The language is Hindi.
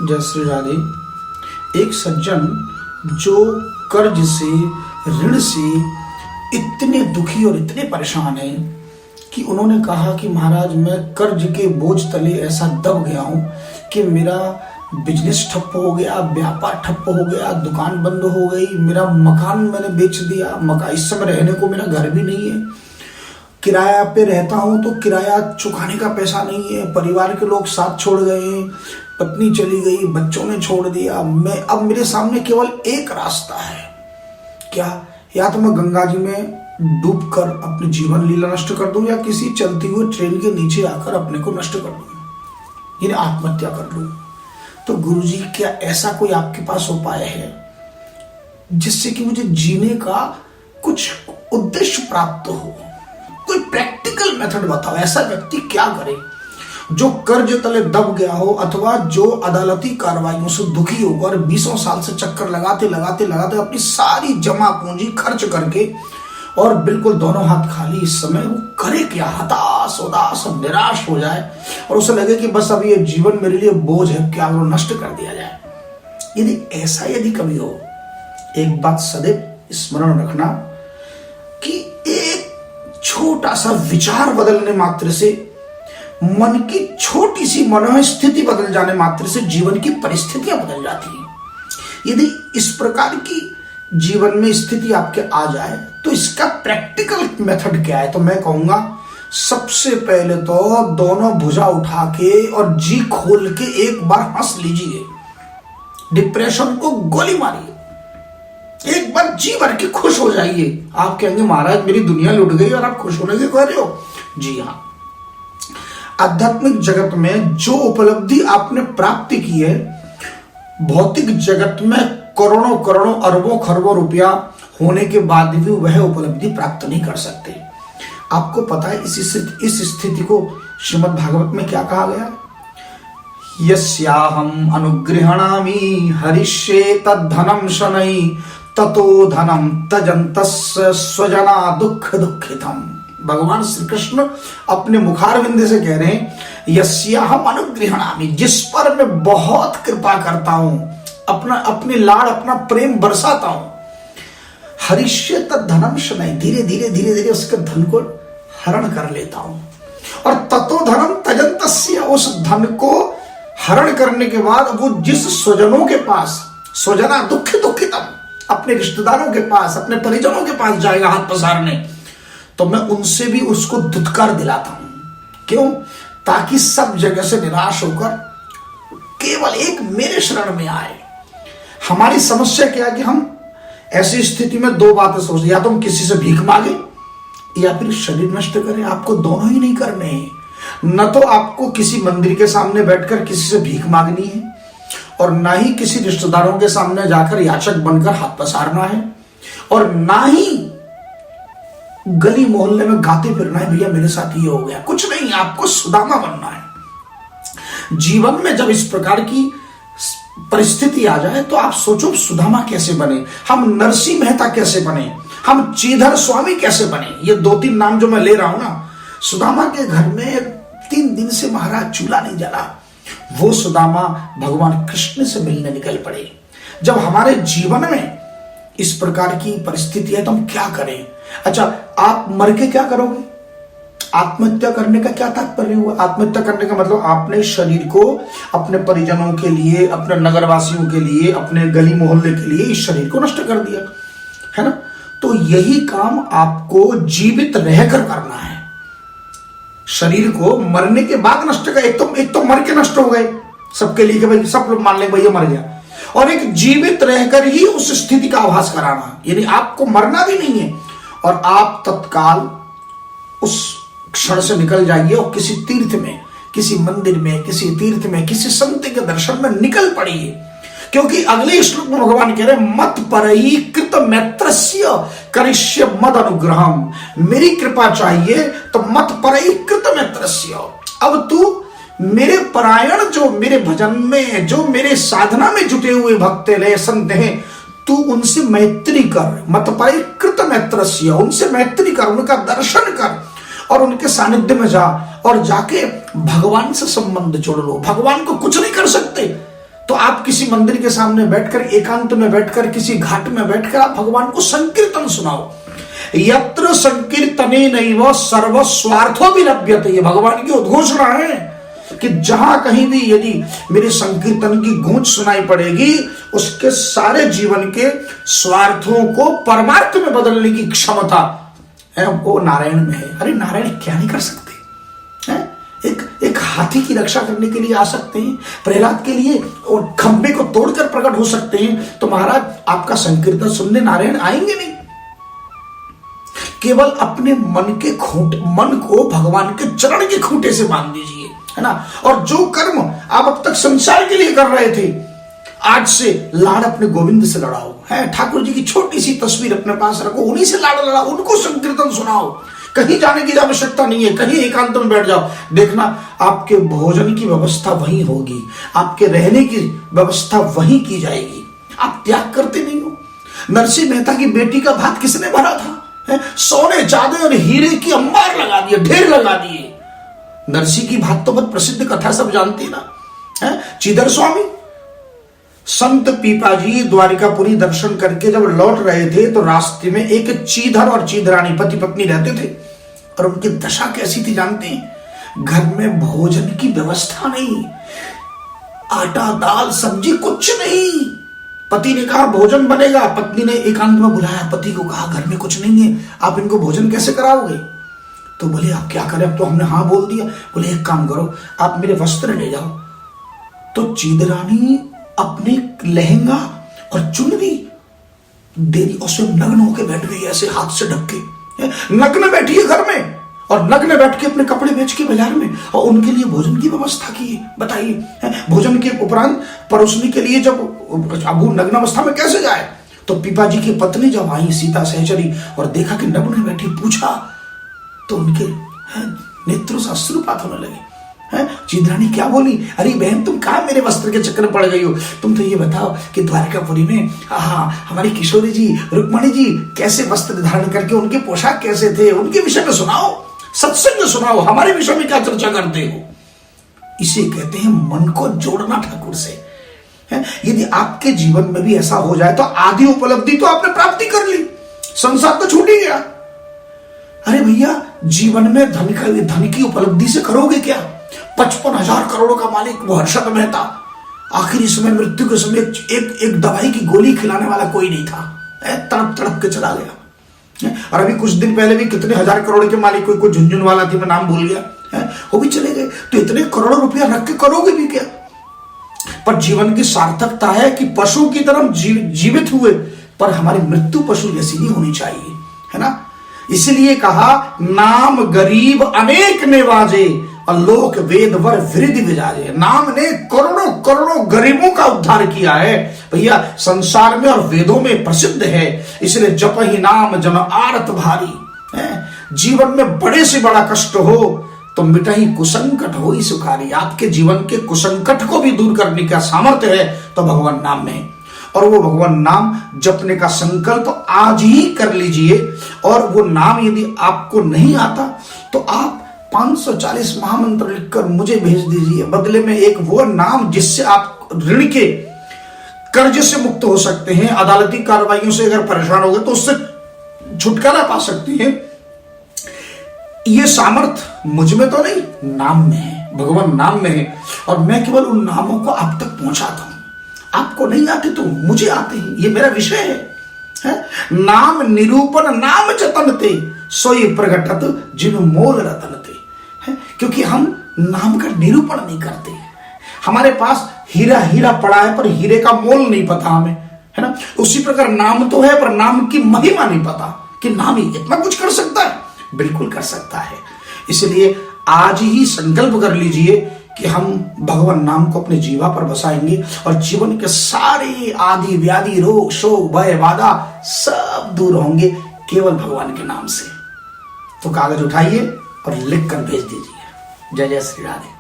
जय श्री राधे। एक सज्जन जो कर्ज से, ऋण से इतने दुखी और इतने परेशान हैं कि उन्होंने कहा कि महाराज मैं कर्ज के बोझ तले ऐसा दब गया हूं कि मेरा बिजनेस ठप्प हो गया, व्यापार ठप्प हो गया, दुकान बंद हो गई, मेरा मकान मैंने बेच दिया, इस समय रहने को मेरा घर भी नहीं है, किराया पे रहता हूं तो किराया चुकाने का पैसा नहीं है, परिवार के लोग साथ छोड़ गए, पत्नी चली गई, बच्चों ने छोड़ दिया, मैं अब मेरे सामने केवल एक रास्ता है। क्या? या तो मैं गंगा जी में डूबकर अपनी जीवन लीला नष्ट कर दूं या किसी चलती हुई ट्रेन के नीचे आकर अपने को नष्ट कर दूं, यानी आत्महत्या कर लूं। तो गुरुजी क्या ऐसा कोई आपके पास उपाय है जिससे कि मुझे जीने का कुछ उद्देश्य प्राप्त हो? कोई प्रैक्टिकल मेथड बताओ। ऐसा व्यक्ति क्या करे जो कर्ज तले दब गया हो अथवा जो अदालती कार्रवाइयों से दुखी होकर 20 साल से चक्कर लगाते लगाते लगाते अपनी सारी जमा पूंजी खर्च करके और बिल्कुल दोनों हाथ खाली, इस समय वो करे क्या? हताश, उदास, निराश हो जाए और उसे लगे कि बस अब ये जीवन मेरे लिए बोझ है, क्या वो नष्ट कर दिया जाए। यदि कभी हो, एक बात सदैव स्मरण रखना कि एक छोटा सा विचार बदलने मात्र से, मन की छोटी सी मनोस्थिति बदल जाने मात्र से जीवन की परिस्थितियां बदल जाती हैं। यदि इस प्रकार की जीवन में स्थिति आपके आ जाए तो इसका प्रैक्टिकल मेथड क्या है? तो मैं कहूंगा सबसे पहले तो दोनों भुजा उठा के और जी खोल के एक बार हंस लीजिए, डिप्रेशन को गोली मारिए, एक बार जी भर के खुश हो जाइए। आप कहेंगे महाराज मेरी दुनिया लुट गई और आप खुश होने के कह रहे हो। जी हाँ, आध्यात्मिक जगत में जो उपलब्धि आपने प्राप्त की है, भौतिक जगत में करोड़ों करोड़ों अरबों खरबों रुपया होने के बाद भी वह उपलब्धि प्राप्त नहीं कर सकते। आपको पता है इस स्थिति को श्रीमद् भागवत में क्या कहा गया? यस्याहम अनुगृह्णामि हरिष्ये तद्धनम शनै ततो धनम तजन्तस्य स्वजना दुख दुखितम। भगवान श्री कृष्ण अपने मुखारविंद से कह रहे हैं, यस्याहम अनुगृह्णामि, जिस पर मैं बहुत कृपा करता हूं, अपने लाड़, अपना प्रेम बरसाता हूं, हरिष्ये तद्धनम शनै, धीरे धीरे धीरे धीरे उसके धन को हरण कर लेता हूं, और ततो धनम तजन्तस्य, उस धन को हरण करने के बाद वो जिस स्वजनों के पास, स्वजना दुख दुखितम, अपने रिश्तेदारों के पास, अपने परिजनों के पास जाएगा हाथ पसारने, तो मैं उनसे भी उसको धुतकार दिलाता हूं। क्यों? ताकि सब जगह से निराश होकर केवल एक मेरे शरण में आए। हमारी समस्या क्या है कि हम ऐसी स्थिति में दो बातें सोचते, या तो हम किसी से भीख मांगे या फिर शरीर नष्ट करें। आपको दोनों ही नहीं करने हैं। न तो आपको किसी मंदिर के सामने बैठकर किसी से भीख मांगनी है और ना ही किसी रिश्तेदारों के सामने जाकर याचक बनकर हाथ पसारना है, और ना ही गली मोहल्ले में गाते फिरना है भैया मेरे साथ ये हो गया। कुछ नहीं, आपको सुदामा बनना है। जीवन में जब इस प्रकार की परिस्थिति आ जाए तो आप सोचो सुदामा कैसे बने, हम नरसिंह मेहता कैसे बने, हम चीधर स्वामी कैसे बने। ये 2-3 नाम जो मैं ले रहा हूं ना, सुदामा के घर में 3 दिन से महाराज चूल्हा नहीं जला। वो सुदामा भगवान कृष्ण से मिलने निकल पड़े। जब हमारे जीवन में इस प्रकार की परिस्थिति है तो हम क्या करें? अच्छा, आप मर के क्या करोगे? आत्महत्या करने का क्या तात्पर्य हुआ? आत्महत्या करने का मतलब आपने शरीर को अपने परिजनों के लिए, अपने नगरवासियों के लिए, अपने गली मोहल्ले के लिए इस शरीर को नष्ट कर दिया, है ना? तो यही काम आपको जीवित रहकर करना है। शरीर को मरने के बाद नष्ट कर, एक तो मर के नष्ट हो गए सबके लिए कि भाई सब लोग मान ले भैया मर गया, और एक जीवित रहकर ही उस स्थिति का आभास कराना, यानी आपको मरना भी नहीं है और आप तत्काल उस क्षण से निकल जाइए और किसी तीर्थ में, किसी मंदिर में, किसी तीर्थ में, किसी संत के दर्शन में निकल पड़िए। क्योंकि अगले श्लोक में भगवान कह रहे मत परही कृत मैत्रस्य करिष्य मद अनुग्रहम, मेरी कृपा चाहिए तो मत परही कृत मैत्रस्य। अब तू मेरे परायण, जो मेरे भजन में, जो मेरे साधना में जुटे हुए भक्त हैं, संत हैं, तू उनसे मैत्री कर। मत परही कृत मैत्रस्य, उनसे मैत्री कर, उनका दर्शन कर और उनके सानिध्य में जा और जाके भगवान से संबंध जोड़ लो। भगवान को कुछ नहीं कर सकते तो आप किसी मंदिर के सामने बैठकर, एकांत में बैठकर, किसी घाट में बैठकर आप भगवान को संकीर्तन सुनाओ। यत्र संकीर्तने नैव सर्व स्वार्थो विलभ्यते, ये भगवान की उद्घोषणा है कि जहां कहीं भी यदि मेरे संकीर्तन की गूंज सुनाई पड़ेगी, उसके सारे जीवन के स्वार्थों को परमार्थ में बदलने की क्षमता है वो नारायण में है। अरे नारायण क्या नहीं कर सकते हैं? एक हाथी की रक्षा करने के लिए आ सकते हैं, प्रहलाद के लिए और खंबे को तोड़कर प्रकट हो सकते हैं। तो महाराज आपका संकीर्तन सुनने नारायण आएंगे नहीं। केवल अपने मन को भगवान के चरण के खूंटे से बांध दीजिए, है ना। और जो कर्म आप अब तक संसार के लिए कर रहे थे, आज से लाड़ अपने गोविंद से लड़ाओ, है। ठाकुर जी की छोटी सी तस्वीर अपने पास रखो, उन्हीं से लाड़ लड़ाओ, उनको संकीर्तन सुनाओ। कहीं जाने की आवश्यकता नहीं है, कहीं एकांत में बैठ जाओ। देखना आपके भोजन की व्यवस्था वहीं होगी, आपके रहने की व्यवस्था वहीं की जाएगी। आप त्याग करते नहीं हो। नरसिंह मेहता की बेटी का भात किसने भरा था? सोने चांदी और हीरे की अंबार लगा दिए, ढेर लगा दिए। नरसिंह की भात तो बहुत प्रसिद्ध कथा सब जानते हैं ना। चीदर स्वामी संत पीपाजी द्वारिकापुरी दर्शन करके जब लौट रहे थे तो रास्ते में एक चीधर और चीधरानी पति पत्नी रहते थे, और उनकी दशा कैसी थी जानते हैं? घर में भोजन की व्यवस्था नहीं, आटा दाल सब्जी कुछ नहीं। पति ने कहा भोजन बनेगा, पत्नी ने एकांत में बुलाया, पति को कहा घर में कुछ नहीं है, आप इनको भोजन कैसे कराओगे? तो बोले आप क्या करें, अब तो हमने हाँ बोल दिया। बोले एक काम करो, आप मेरे वस्त्र ले जाओ। तो चीदरानी अपने लहंगा और चुनरी दे दी, उसमें नग्न होकर बैठ गई, ऐसे हाथ से ढक के नग्न बैठी है घर में, और नग्न बैठ के अपने कपड़े बेच के बाजार में, और उनके लिए भोजन की व्यवस्था की है। बताइए, भोजन के उपरांत परोसने के लिए जब अब वो नग्न अवस्था में कैसे जाए? तो पिपाजी की पत्नी जब आई सीता सहचरी और देखा कि नग्न बैठी, पूछा तो उनके नेत्रों से अश्रुपात होने लगे। चीधरानी क्या बोली? अरे बहन तुम कहाँ मेरे वस्त्र के चक्कर में पड़ गई हो? तुम तो ये बताओ कि द्वारकापुरी में हमारी किशोरी जी रुक्मणी जी कैसे वस्त्र धारण करके, उनके पोशाक कैसे थे, उनके विषय में सुनाओ, सत्संग सुनाओ, हमारे विषय में क्या चर्चा करते हो? इसे कहते हैं मन को जोड़ना ठाकुर से। यदि आपके जीवन में भी ऐसा हो जाए तो आधी उपलब्धि तो आपने प्राप्ति कर ली, संसार तो छूट ही गया। अरे भैया जीवन में धन की उपलब्धि से करोगे क्या? 55,000 करोड़ का मालिक वो हर्षद मेहता, आखिरी समय मृत्यु के समय एक दवाई की गोली खिलाने वाला कोई नहीं था, तड़प तड़प के चला गया। और अभी कुछ दिन पहले भी कितने हजार करोड़ के मालिक कोई झुंझुन वाला थी, मैं नाम भूल गया, वो भी चले गए। तो इतने करोड़ों रुपया रख के करोगे भी क्या? पर जीवन की सार्थकता है कि पशु की तरह जीवित हुए, पर हमारी मृत्यु पशु जैसी नहीं होनी चाहिए, है ना। इसलिए कहा नाम गरीब अनेक नेवाजे और लोक वेद वर वृद्धि विजाजे। नाम ने करोड़ों करोड़ों गरीबों का उद्धार किया है भैया, संसार में और वेदों में प्रसिद्ध है। इसलिए जप ही नाम जन आरत भारी है। जीवन में बड़े से बड़ा कष्ट हो तो मिटही कुसंकट हो ही सुखारी। आपके जीवन के कुसंकट को भी दूर करने का सामर्थ्य है तो भगवान नाम में है। और वो भगवान नाम जपने का संकल्प आज ही कर लीजिए। और वो नाम यदि आपको नहीं आता तो आप 540 महामंत्र लिखकर मुझे भेज दीजिए, बदले में एक वो नाम जिससे आप ऋण के कर्ज से मुक्त हो सकते हैं, अदालती कार्रवाइयों से अगर परेशान हो गए तो उससे छुटकारा पा सकते हैं। ये सामर्थ्य मुझ में तो नहीं, नाम में है, भगवान नाम में है। और मैं केवल उन नामों को आप तक पहुंचाता हूं। आपको नहीं आते तो मुझे आते हैं, ये मेरा विषय है। नाम निरूपण नाम जतन ते सोई प्रगटत जिन मोल रतन ते। क्योंकि हम नाम का निरूपण नहीं करते, हमारे पास हीरा हीरा पड़ा है पर हीरे का मोल नहीं पता हमें, है ना। उसी प्रकार नाम तो है पर नाम की महिमा नहीं पता कि नाम ही इतना कुछ कर सकता है। बिल्कुल कर सकता है। इसलिए आज ही संकल्प कर लीजिए कि हम भगवान नाम को अपने जीवा पर बसाएंगे और जीवन के सारे आदि व्याधि रोग शोक भय बाधा सब दूर होंगे केवल भगवान के नाम से। तो कागज उठाइए और लिख कर भेज दीजिए। जय जय श्री राधे।